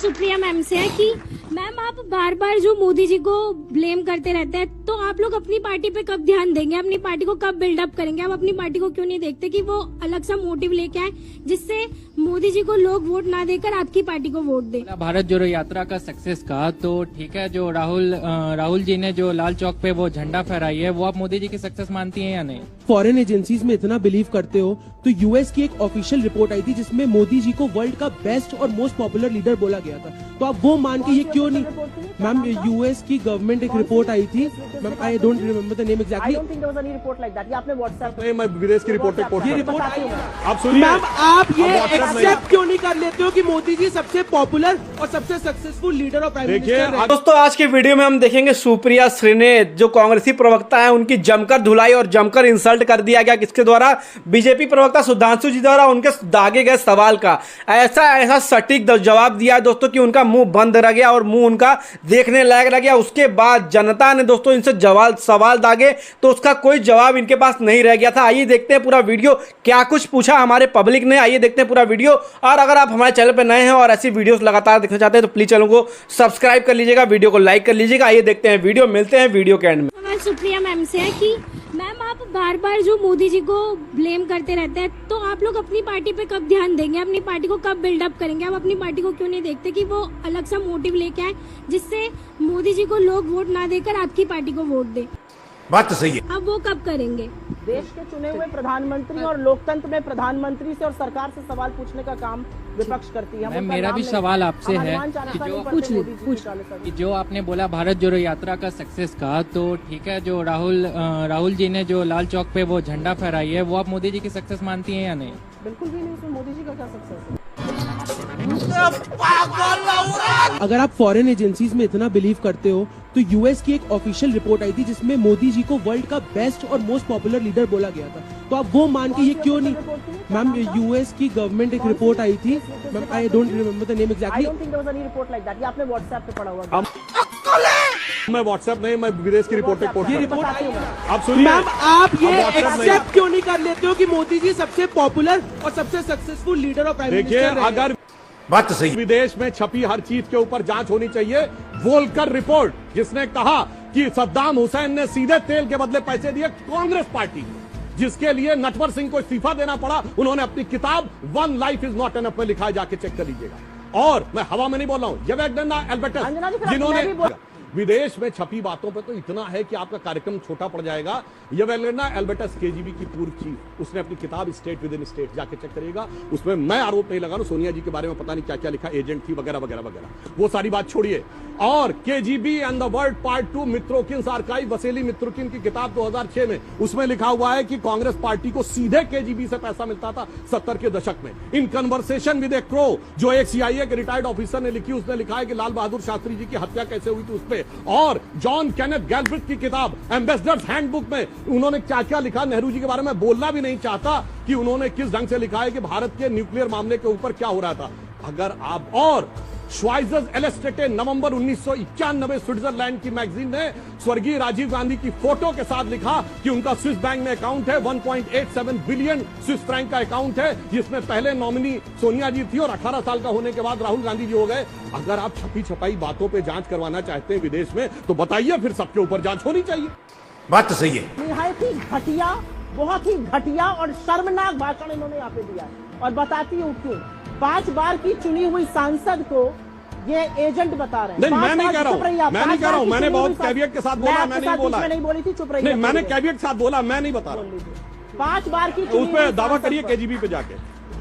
Supriya ma'am से है कि मैम आप बार बार जो मोदी जी को ब्लेम करते रहते हैं, तो आप लोग अपनी पार्टी पे कब ध्यान देंगे, अपनी पार्टी को कब बिल्डअप करेंगे? आप अपनी पार्टी को क्यों नहीं देखते कि वो अलग सा मोटिव लेके आए जिससे मोदी जी को लोग वोट ना देकर आपकी पार्टी को वोट दे? भारत जोड़ो यात्रा का सक्सेस कहा तो ठीक है, जो राहुल जी ने जो लाल चौक पे वो झंडा फहराई है, वो आप मोदी जी की सक्सेस मानती हैं या नहीं? फॉरेन एजेंसीज में इतना बिलीव करते हो तो यूएस की एक ऑफिशियल रिपोर्ट आई थी जिसमें मोदी जी को वर्ल्ड का बेस्ट और मोस्ट पॉपुलर लीडर बोला गया था, तो आप वो मान के ये क्यों नहीं? मैम यूएस की गवर्नमेंट एक रिपोर्ट आई थी, ma'am I don't remember the name exactly. मैं विदेश की रिपोर्ट ये रिपोर्ट आई है। आप सुनिए मैम आप ये एक्सेप्ट क्यों नहीं कर लेते हो कि मोदी जी सबसे पॉपुलर और सबसे सक्सेसफुल लीडर और प्राइम मिनिस्टर है? दोस्तों आज की वीडियो में हम देखेंगे सुप्रिया श्रीनेत जो कांग्रेसी प्रवक्ता है, उनकी जमकर धुलाई और जमकर इंसल्ट कर दिया गया किसके द्वारा? बीजेपी प्रवक्ता सुधांशु जी द्वारा उनके दागे गए सवाल का ऐसा सटीक जवाब दिया है दोस्तों कि उनका मुंह बंद रह गया और मुंह उनका देखने लायक रह गया। उसके बाद जनता ने दोस्तों इनसे सवाल दागे तो उसका कोई जवाब इनके पास नहीं रह गया था। आइए देखते हैं पूरा वीडियो, क्या कुछ पूछा हमारे पब्लिक ने। आइए देखते हैं पूरा वीडियो। और अगर आप हमारे चैनल पर नए हैं और ऐसी वीडियोस लगातार देखना चाहते हैं तो प्लीज चैनल को सब्सक्राइब कर लीजिएगा, वीडियो को लाइक कर लीजिएगा। आइए देखते हैं वीडियो, मिलते हैं वीडियो के एंड में। सवाल सुप्रिया मैम से है कि मैम आप बार बार जो मोदी जी को ब्लेम करते रहते हैं, तो आप लोग अपनी पार्टी पे कब ध्यान देंगे, अपनी पार्टी को कब बिल्डअप करेंगे? आप अपनी पार्टी को क्यों नहीं देखते कि वो अलग सा मोटिव लेके आए जिससे मोदी जी को लोग वोट ना देकर आपकी पार्टी को वोट दे? बात तो सही है। अब वो कब करेंगे? देश के चुने हुए प्रधानमंत्री और लोकतंत्र में प्रधानमंत्री से और सरकार से सवाल पूछने का काम विपक्ष करती है। मैम मेरा भी सवाल आपसे है कि जो आपने बोला भारत जोड़ो यात्रा का सक्सेस कहा तो ठीक है, जो राहुल जी ने जो लाल चौक पे वो झंडा फहराई है, वो आप मोदी जी की सक्सेस मानती हैं या नहीं? बिल्कुल भी नहीं, उसमें मोदी जी का क्या सक्सेस है? अगर आप फॉरेन एजेंसीज में इतना बिलीव करते हो तो यूएस की एक ऑफिशियल रिपोर्ट आई थी जिसमें मोदी जी को वर्ल्ड का बेस्ट और मोस्ट पॉपुलर लीडर बोला गया था, तो आप वो मान के ये क्यों नहीं? मैम यूएस की गवर्नमेंट एक रिपोर्ट आई थी, ma'am I don't remember the name exactly. आपने व्हाट्सएप पे पढ़ा होगा। मैं व्हाट्सएप नहीं, मैं विदेश की रिपोर्ट ये रिपोर्ट आई है। आप सुनिए। मैम आप ये एक्सेप्ट क्यों नहीं कर लेते हो कि मोदी जी सबसे पॉपुलर और सबसे सक्सेसफुल लीडर और प्राइम देखिए, मिनिस्टर है? अगर बात तो सही, विदेश में छपी हर चीज के ऊपर जांच होनी चाहिए। वोल्कर रिपोर्ट जिसने कहा कि सद्दाम हुसैन ने सीधे तेल के बदले पैसे दिए कांग्रेस पार्टी, जिसके लिए नटवर सिंह को इस्तीफा देना पड़ा, उन्होंने अपनी किताब one life is not enough में लिखा है, जाके चेक कर लीजिएगा। और मैं हवा में नहीं बोल रहा हूं, येवेगेना एल्बर्टस जिन्होंने विदेश में छपी बातों पे तो इतना है कि आपका कार्यक्रम छोटा पड़ जाएगा। येवेगेना एल्बर्टस केजीबी की पूर्व चीफ, उसने अपनी किताब स्टेट विद इन स्टेट जाके चेक करिएगा। उसमें मैं आरोप नहीं लगा रहा हूं, सोनिया जी के बारे में पता नहीं क्या क्या लिखा, एजेंट थी वगैरह वगैरह वगैरह, वो सारी बात छोड़िए। और KGB and the world part 2 Mitrokhin archive, Vasili Mitrokhin की किताब 2006 में, उसमें लिखा हुआ है कि कांग्रेस पार्टी को सीधे केजीबी से पैसा मिलता था 70 के दशक में। In conversation with A crow, जो एक सीआईए के रिटायर्ड ऑफिसर ने लिखी, उसने लिखा है कि लाल बहादुर शास्त्री जी की हत्या कैसे हुई थी उस पर। और जॉन केनेथ गैल्ब्रिथ की किताब एम्बेसडर्स हैंडबुक में उन्होंने क्या क्या लिखा, नेहरू जी के बारे में बोलना भी नहीं चाहता कि उन्होंने किस ढंग से लिखा है कि भारत के न्यूक्लियर मामले के ऊपर क्या हो रहा था। अगर आप और श्वाइजर्स एलेस्टेटे नवंबर 1991 स्विट्जरलैंड की मैगजीन ने स्वर्गीय राजीव गांधी की फोटो के साथ लिखा कि उनका स्विस बैंक में अकाउंट है, 1.87 बिलियन स्विस फ्रैंक का अकाउंट है, जिसमें पहले नॉमिनी सोनिया जी थी और 18 साल का होने के बाद राहुल गांधी जी हो गए। अगर आप छपी छपाई बातों पे जांच करवाना चाहते हैं विदेश में तो बताइए, फिर सबके ऊपर जांच होनी चाहिए। बात तो सही है। निहायत ही घटिया, बहुत ही घटिया और शर्मनाक भाषण इन्होंने यहाँ पे दिया है। और बताती हूँ क्यों। 5 बार की चुनी हुई सांसद को ये एजेंट बता रहे हैं। नहीं, मैं नहीं कह रहा हूँ, मैं नहीं कह रहा हूँ, मैंने बहुत कैवियट के साथ बोला, मैं नहीं बोला, नहीं बोली थी, चुप रही। नहीं, मैंने कैवियट के साथ बोला, मैं नहीं बता रहा। 5 बार की उस पर दावा करिए केजीबी पे जाके।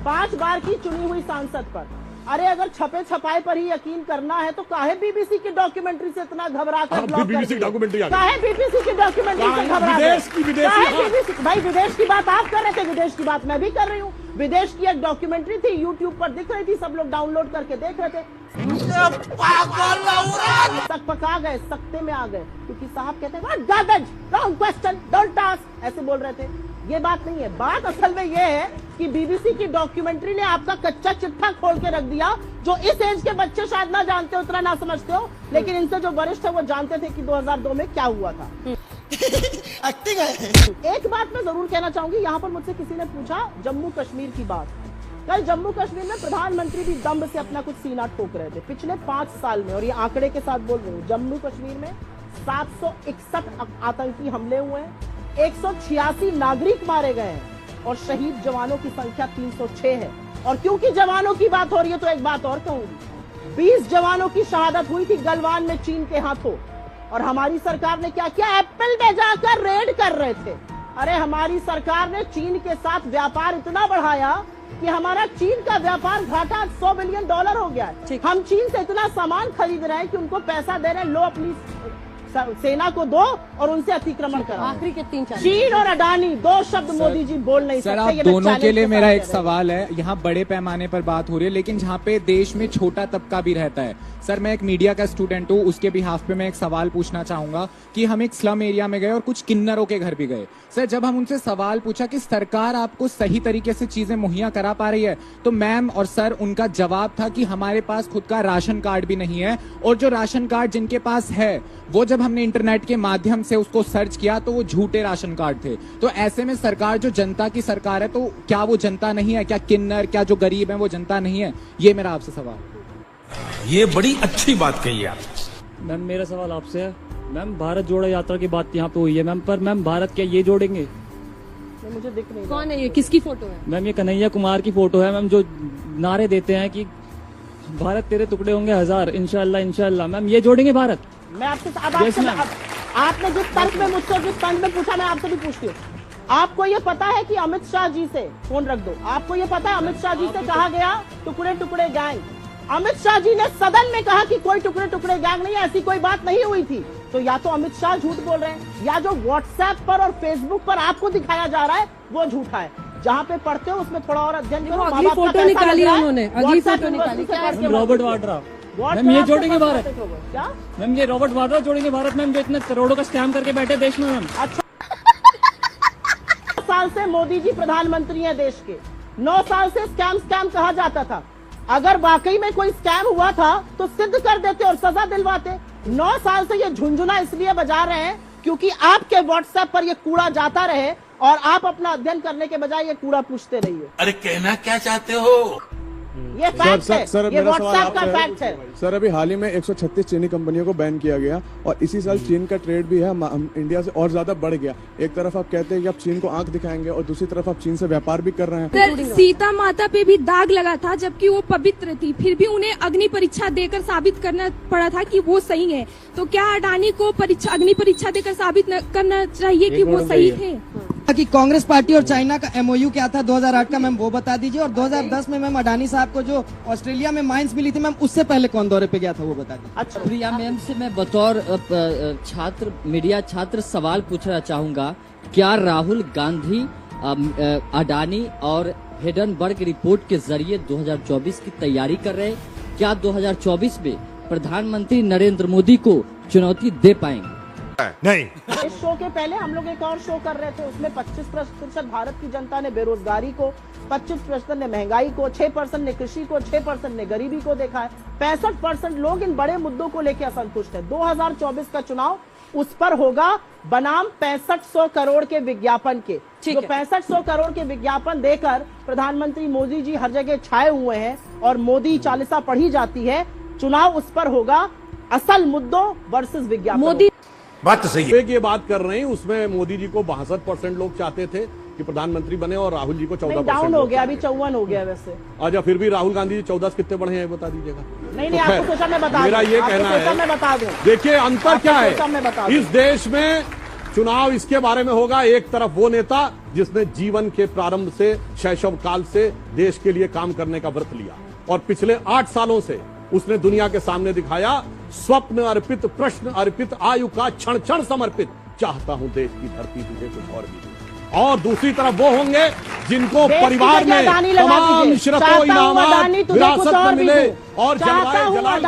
5 बार की चुनी हुई सांसद पर, अरे अगर छपे छपाए पर ही यकीन करना है तो काहे बीबीसी की डॉक्यूमेंटरी से इतना घबरा कर ब्लॉक बीबीसी की डॉक्यूमेंट्री काहे बीबीसी की डॉक्यूमेंट्री से घबरा विदेश भाई विदेश की बात आप कर रहे थे, विदेश की बात मैं भी कर रही हूँ। विदेश की एक डॉक्यूमेंट्री थी, यूट्यूब पर दिख रही थी, सब लोग डाउनलोड करके देख रहे थे। तक पका गए, सख्ते में आ गए, क्योंकि साहब कहते हैं garbage, wrong question, don't ask, ऐसे बोल रहे थे। ये बात नहीं है, बात असल में ये है कि बीबीसी की डॉक्यूमेंट्री ने आपका कच्चा चिट्ठा खोल के रख दिया, जो इस एज के बच्चे शायद ना जानते हो, उतना ना समझते हो, लेकिन इनसे जो वरिष्ठ है वो जानते थे कि 2002 में क्या हुआ था। एक बात मैं जरूर कहना चाहूंगी, यहाँ पर मुझसे किसी ने पूछा जम्मू कश्मीर की बात, कल जम्मू कश्मीर में प्रधानमंत्री भी दम्भ से अपना कुछ सीना ठोक रहे थे। पिछले 5 साल में, और ये आंकड़े के साथ बोल रही हूँ, जम्मू कश्मीर में 761 आतंकी हमले हुए हैं, 186 नागरिक मारे गए हैं और शहीद जवानों की संख्या 306 है। और क्योंकि जवानों की बात हो रही है तो एक बात और कहूंगी, 20 जवानों की शहादत हुई थी गलवान में चीन के हाथों, और हमारी सरकार ने क्या किया? एप्पल में जाकर रेड कर रहे थे। अरे हमारी सरकार ने चीन के साथ व्यापार इतना बढ़ाया कि हमारा चीन का व्यापार घाटा $100 बिलियन हो गया है। हम चीन से इतना सामान खरीद रहे हैं कि उनको पैसा दे रहे हैं, लो अपनी सेना को दो और उनसे अतिक्रमण करो। आखिरी के 3-4 चीन और अडानी, 2 शब्द मोदी जी बोल नहीं सकते। सर, आप दोनों के लिए मेरा एक सवाल है। यहाँ बड़े पैमाने पर बात हो रही है, लेकिन जहाँ पे देश में छोटा तबका भी रहता है। सर, मैं एक मीडिया का स्टूडेंट हूँ, उसके बिहाफ पे मैं एक सवाल पूछना चाहूंगा कि हम एक स्लम एरिया में गए और कुछ किन्नरों के घर भी गए। सर, जब हम उनसे सवाल पूछा कि सरकार आपको सही तरीके से चीजें मुहैया करा पा रही है, तो मैम और सर उनका जवाब था कि हमारे पास खुद का राशन कार्ड भी नहीं है, और जो राशन कार्ड जिनके पास है वो जब हमने इंटरनेट के माध्यम से उसको सर्च किया तो वो झूठे राशन कार्ड थे। तो ऐसे में सरकार जो जनता की सरकार है, तो क्या वो जनता नहीं है? क्या किन्नर, क्या जो गरीब है वो जनता नहीं है? ये मेरा आपसे सवाल। ये बड़ी अच्छी बात कही आप। मैम, मेरा सवाल आपसे है। मैम, भारत जोड़ो यात्रा की बात यहाँ पे हुई है मैम, पर मैम भारत क्या ये जोड़ेंगे? मुझे दिख नहीं। कौन है ये, किसकी फोटो है? मैम, ये कन्हैया कुमार की फोटो है मैम, जो नारे देते हैं कि भारत तेरे टुकड़े होंगे 1000, इंशाल्लाह इंशाल्लाह। मैम, ये जोड़ेंगे भारत? मैं आपसे आपने जिस तर्क में मुझसे जिस तंज में पूछा, मैं आपसे भी पूछती हूँ। आपको ये पता है कि अमित शाह जी से, फोन रख दो, आपको ये पता है अमित शाह जी से कहा गया टुकड़े टुकड़े गैंग? अमित शाह जी ने सदन में कहा कि कोई टुकड़े टुकड़े गैंग नहीं है, ऐसी कोई बात नहीं हुई थी। तो या तो अमित शाह झूठ बोल रहे हैं, या जो व्हाट्सएप पर और फेसबुक पर आपको दिखाया जा रहा है वो झूठा है। जहाँ पे पढ़ते हो उसमें थोड़ा और अध्ययन करो। अगली फोटो निकाली है उन्होंने, अगली फोटो निकाली। रॉबर्ट वाड्रा, मैम ये जोड़ेंगे भारत? क्या मैम, ये रॉबर्ट वाड्रा जोड़ेंगे भारत मैम, जो इतने करोड़ों का स्कैम करके बैठे देश में मैम? अच्छा, 9 साल से मोदी जी प्रधानमंत्री हैं देश के, 9 साल से स्कैम कहा जाता था। अगर वाकई में कोई स्कैम हुआ था तो सिद्ध कर देते और सजा दिलवाते। 9 साल से ये झुंझुना इसलिए बजा रहे हैं क्योंकि आपके व्हाट्सएप पर ये कूड़ा जाता रहे और आप अपना अध्ययन करने के बजाय ये कूड़ा पूछते रहिए। अरे कहना क्या चाहते हो? ये फैक्ट है, ये व्हाट्सएप का फैक्ट है। सर, अभी हाल ही में 136 चीनी कंपनियों को बैन किया गया और इसी साल चीन का ट्रेड भी है हम इंडिया से और ज्यादा बढ़ गया। एक तरफ आप कहते हैं कि आप चीन को आंख दिखाएंगे और दूसरी तरफ आप चीन से व्यापार भी कर रहे हैं। सर, सीता माता पे भी दाग लगा था जबकि वो पवित्र थी, फिर भी उन्हें अग्नि परीक्षा देकर साबित करना पड़ा था कि वो सही है। तो क्या अडानी को अग्नि परीक्षा देकर साबित करना चाहिए कि वो सही थे? कि कांग्रेस पार्टी और चाइना का MOU क्या था 2008 का, मैम वो बता दीजिए। और 2010 में मैम अडानी साहब को जो ऑस्ट्रेलिया में माइंस मिली थी मैम, उससे पहले कौन दौरे पे गया था वो बता दीजिए। अच्छा, प्रिया मैम से मैं बतौर छात्र, मीडिया छात्र सवाल पूछना चाहूंगा, क्या राहुल गांधी अडानी और हिडनबर्ग रिपोर्ट के जरिए 2024 की तैयारी कर रहे हैं? क्या 2024 में प्रधानमंत्री नरेंद्र मोदी को चुनौती दे पाएंगे? नहीं। इस शो के पहले हम लोग एक और शो कर रहे थे, उसमें 25% भारत की जनता ने बेरोजगारी को, 25% ने महंगाई को, 6% ने कृषि को, 6% ने गरीबी को देखा है। 65% लोग इन बड़े मुद्दों को लेकर असंतुष्ट है। 2024 का चुनाव उस पर होगा बनाम 6500 करोड़ के विज्ञापन के। जो 6500 करोड़ के विज्ञापन देकर प्रधानमंत्री मोदी जी हर जगह छाए हुए हैं और मोदी चालीसा पढ़ी जाती है। चुनाव उस पर होगा, असल मुद्दों वर्सेस विज्ञापन। मोदी बात तो सही है। ये बात कर रहे हैं, उसमें मोदी जी को 62% लोग चाहते थे कि प्रधानमंत्री बने और राहुल जी को 14% डाउन हो गया, अभी 54 हो गया वैसे। अच्छा, फिर भी राहुल गांधी जी 14 कितने बढ़े हैं बता दीजिएगा। नहीं, आपको सोचा मैं बता दूं। मेरा ये कहना है, मैं बता दूं। देखिए अंतर क्या है इस देश में। चुनाव इसके बारे में होगा, एक तरफ वो नेता जिसने जीवन के प्रारंभ से, शैशव काल से देश के लिए काम करने का व्रत लिया और पिछले 8 सालों से उसने दुनिया के सामने दिखाया, स्वप्न अर्पित, प्रश्न अर्पित, आयु का क्षण क्षण समर्पित, चाहता हूं देश की धरती तुझे कुछ और भी दे। और दूसरी तरफ वो होंगे जिनको परिवार में तमाम इशरतों, इनामात, विरासत में मिले और जलवाए जलाल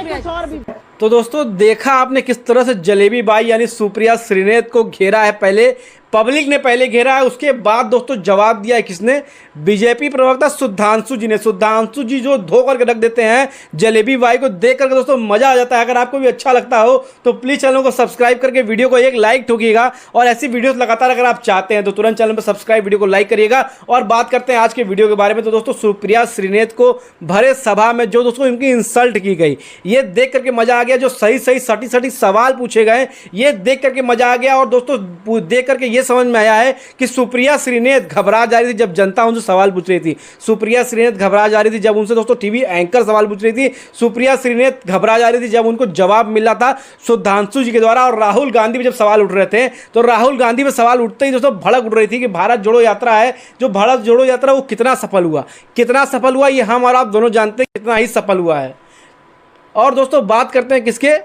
के साथ तो दोस्तों देखा आपने किस तरह से जलेबी बाई यानी सुप्रिया श्रीनेत को घेरा है। पहले पब्लिक ने पहले घेरा है, उसके बाद दोस्तों जवाब दिया है किसने? बीजेपी प्रवक्ता सुधांशु जी ने। सुधांशु जी जो धो करके रख देते हैं जलेबी बाई को, देख करके दोस्तों मजा आ जाता है। अगर आपको भी अच्छा लगता हो तो प्लीज चैनल को सब्सक्राइब करके वीडियो को एक लाइक ठोकिएगा, और ऐसी वीडियो लगातार अगर आप चाहते हैं तो तुरंत चैनल पर सब्सक्राइब, वीडियो को लाइक करिएगा। और बात करते हैं आज के वीडियो के बारे में। तो दोस्तों सुप्रिया श्रीनेत को भरे सभा में जो दोस्तों इनकी इंसल्ट की गई, ये देख करके मजा आ गया। जो सही सही सटी सटी सवाल पूछे गए, ये देख करके मजा आ गया। और दोस्तों देख करके ये समझ में आया है कि सुप्रिया श्रीनेत घबरा जा रही थी जब जनता उनसे सवाल पूछ रही थी। सुप्रिया श्रीनेत घबरा जा रही थी जब उनसे दोस्तों टीवी एंकर सवाल पूछ रही थी। सुप्रिया श्रीनेत घबरा जा रही थी जब उनको जवाब मिला था सुधांशु जी के द्वारा। और राहुल गांधी पे जब सवाल उठ रहे थे तो राहुल गांधी पे सवाल उठते ही दोस्तों भड़क उठ रही थी कि भारत जोड़ो यात्रा है, जो भारत जोड़ो यात्रा वो कितना सफल हुआ, कितना सफल हुआ ये हम और आप दोनों जानते हैं कितना ही सफल हुआ है। और दोस्तों बात करते हैं किसके?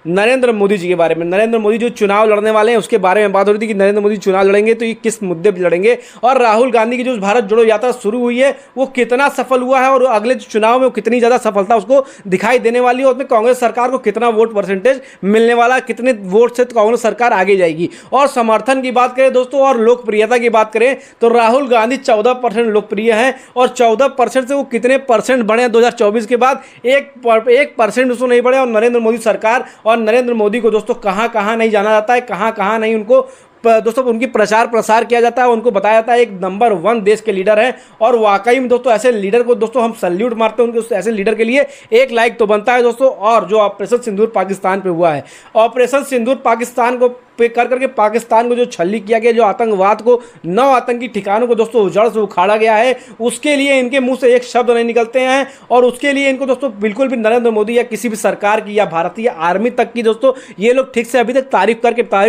नरेंद्र मोदी जी के बारे में। नरेंद्र मोदी जो चुनाव लड़ने वाले हैं उसके बारे में बात हो रही थी कि नरेंद्र मोदी चुनाव लड़ेंगे तो ये किस मुद्दे पर लड़ेंगे, और राहुल गांधी की जो भारत जोड़ो यात्रा शुरू हुई है वो कितना सफल हुआ है, और अगले चुनाव में कितनी ज़्यादा सफलता उसको दिखाई देने वाली है। उसमें कांग्रेस सरकार को कितना वोट परसेंटेज मिलने वाला, कितने वोट से कांग्रेस सरकार आगे जाएगी। और समर्थन की बात करें दोस्तों और लोकप्रियता की बात करें तो राहुल गांधी 14% लोकप्रिय हैं, और 14% से वो कितने परसेंट बढ़े 2024 के बाद? 1% उसको नहीं बढ़े। और नरेंद्र मोदी सरकार और नरेंद्र मोदी को दोस्तों कहां कहां नहीं जाना जाता है, कहां कहां नहीं उनको दोस्तों उनकी प्रचार प्रसार किया जाता है, उनको बताया जाता है एक नंबर 1 देश के लीडर हैं। और वाकई में दोस्तों ऐसे लीडर को दोस्तों हम सल्यूट मारते हैं, उनके ऐसे लीडर के लिए एक लाइक तो बनता है दोस्तों। और जो ऑपरेशन सिंदूर पाकिस्तान पे हुआ है, ऑपरेशन सिंदूर पाकिस्तान को पे कर करके पाकिस्तान को जो छल्ली किया गया, जो आतंकवाद को 9 आतंकी ठिकानों को दोस्तों जड़ से उखाड़ा गया है, उसके लिए इनके मुंह से एक शब्द नहीं निकलते हैं। और उसके लिए इनको दोस्तों बिल्कुल भी नरेंद्र मोदी या किसी भी सरकार की या भारतीय आर्मी तक की दोस्तों ये लोग ठीक से अभी तक तारीफ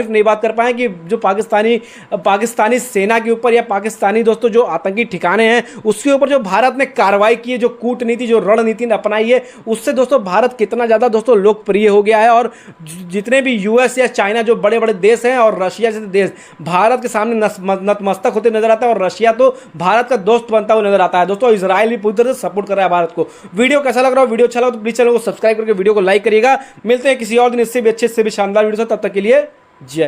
नहीं बात कर पाए कि जो पाकिस्तानी सेना के ऊपर या पाकिस्तानी दोस्तों जो आतंकी ठिकाने हैं उसके ऊपर जो भारत ने कार्रवाई की है, जो कूटनीति जो रणनीति अपनाई है, उससे दोस्तों भारत कितना ज़्यादा दोस्तों लोकप्रिय हो गया है। और जितने भी यूएस या चाइना जो बड़े बड़े देश हैं और रशिया जैसे देश भारत के सामने नतमस्तक होते नजर आता है, और रशिया तो भारत का दोस्त बनता हुआ नजर आता है दोस्तों। इजराइल भी पूरी तरह से सपोर्ट कर रहा है भारत को। वीडियो कैसा लग रहा है? वीडियो अच्छा लगा तो प्लीज चैनल को सब्सक्राइब करके वीडियो को लाइक करिएगा। मिलते हैं किसी और दिन इससे भी अच्छे से भी शानदार वीडियो से, तब तक के लिए जय।